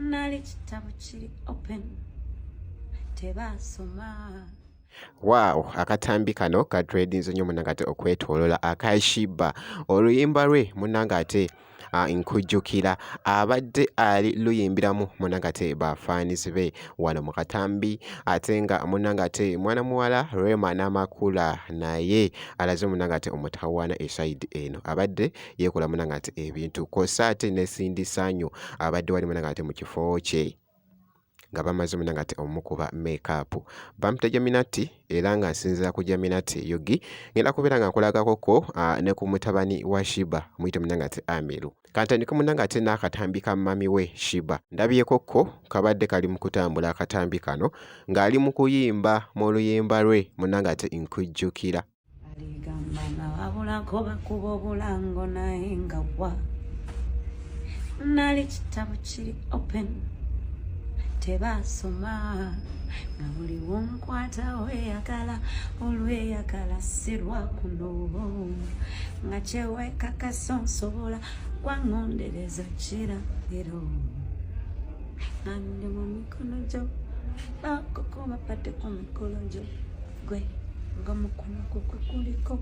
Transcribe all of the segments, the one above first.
nali kitabo kiri open tebasoma. Wow, akatambi kano katredinze nnyo munangate okwetolola akashiba oluyimba lwe munangate nkujjukira abadde ali luyimbiramu munangate bafaanizi be wano mu katambi ate nga munangate mwana muwala Rema Namakula naye alaze munangate omutawaana eside eno abadde yeekola munangate ebintu kosa ate ne Cindy Sanyu abadde wali munangate mu kifo kye nga bamaze munangate omukuba makeup bamuta Jaminati era nga nsinzira ku Jaminati yogi ngenda kubeera nga nkolagakoko ne ku mutabani wa Shiba muyite munangate Amiru kantandika munangate n'akatambi ka mami we Shiba ndabyekoko kabadde kali mu kutambula akatambi kano ng'ali mu kuyimba mu luyimba lwe munangate nkujjukira aligamba nawabulako bakuba obulango naye nga wa nali kitabo kiri open tebasoma nga buli wonkwata weyagala olweyagala sirwa kuno nga kyewekakasa nsobola kwangondereza kiragiro nandi mu mikono gyo bakoko bapadde ku mikolo gyo gwe nga mukono gwo gwe kuliko.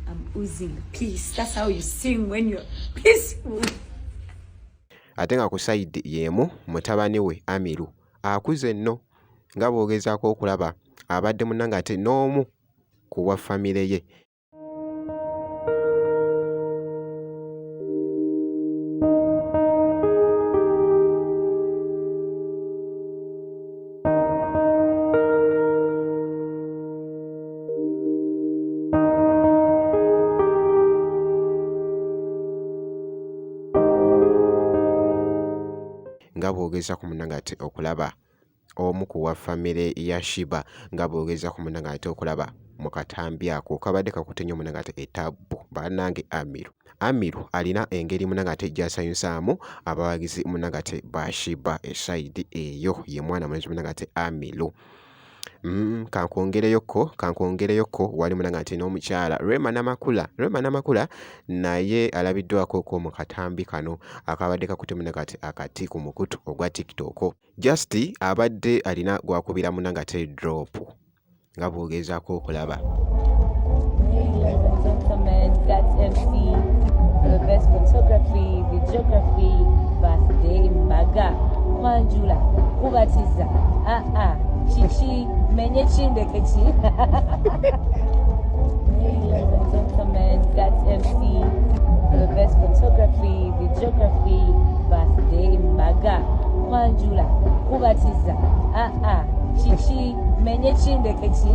I'm oozing peace. That's how you sing when you're peaceful. ate nga ku side yemu mutabani we Amiru akuze nno nga bw'ogezaako okulaba abadde munangate n'omu ku bwa famire ye nga bw'ogeza ku munangate okulaba omu ku wa famire ya Shiba nga bw'ogeza ku munangate okulaba mu katambi ako kabadde kakutte nnyo munangate etabbu bannange Amiru alina engeri munangate gy'asanyusaamu abawagizi munangate ba Shiba esayidi eyo ye mwana mulenzi munangate Amiru. Kankwongereyoko wali munangate n'omukyala Rema Namakula naye alabiddwako ko mu katambi kano akabadde kakutte munangate akati ku mukutu ogwa TikTok just abadde alina gwakubira munangate drop nga bw'ogezaako okulaba kwanjula kubatiza kiki menye kindekeki best photography videography birthday mbaga kwanjula kubatiza kiki menye kindekeki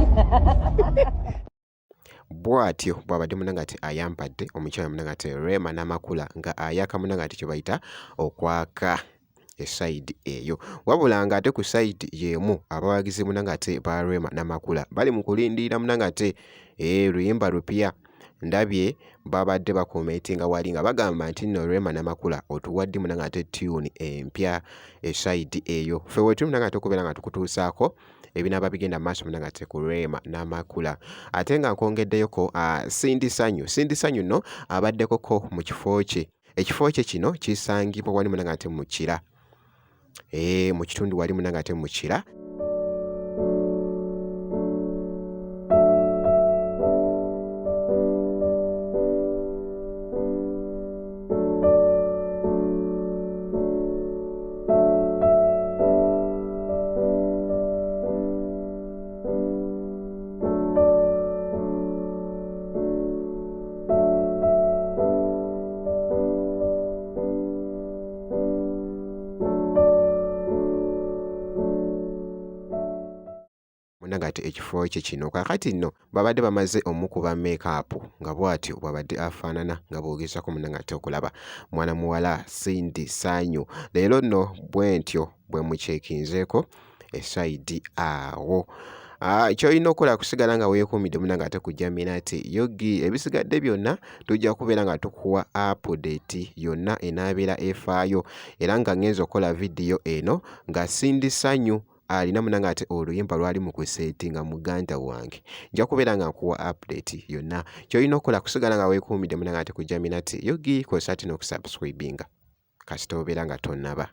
bw'atyo bw'abadde munangate ayambadde omukyala munangate Rema Namakula nga ayaka munangate kye bayita okwaka esayidi eyo wabula nga ate ku sayidi yemu abawagizi munangate ba Rema Namakula bali mu kulindirira munangate luyimba lupya ndabye babadde bakomentinga wali nga bagamba nti nno Rema Namakula otuwadde munangate tune empya esayidi eyo ffe wetuli munangate okubeera nga tukutuusaako ebinaba bigenda maaso munangate ku Rema Namakula ate nga nkwongeddeyoko Cindy Sanyu nno abaddekoko mu kifo kye ekifo kye kino kisangibwa wali munangate mu Kira mu kitundu wali munangate mu Kira munangate ekifo kye kino kakati nno babadde bamaze omukuba makeup nga bw'atyo bw'abadde afaanana nga bw'ogezako munangate okulaba mwana muwala Cindy Sanyu leero nno bwentyo bwe mucekinzeeko esayidi awo kyolina okukola kusigala nga weekuumidde munangate ku Jaminati yogi ebisigadde byonna tujja kubeera nga tukuwa update yonna enaabeera efaayo era nga ngenza okukola vidiyo eno nga Cindy Sanyu alina munangate oluyimba lwali mu kusetinga muganda wange nja kubeera nga nkuwa update yonna kyolina okukola kusigala nga weekuumidde munangate ku Jaminati yogi kwosati n'okusubscribinga kasita obeera nga tonnaba.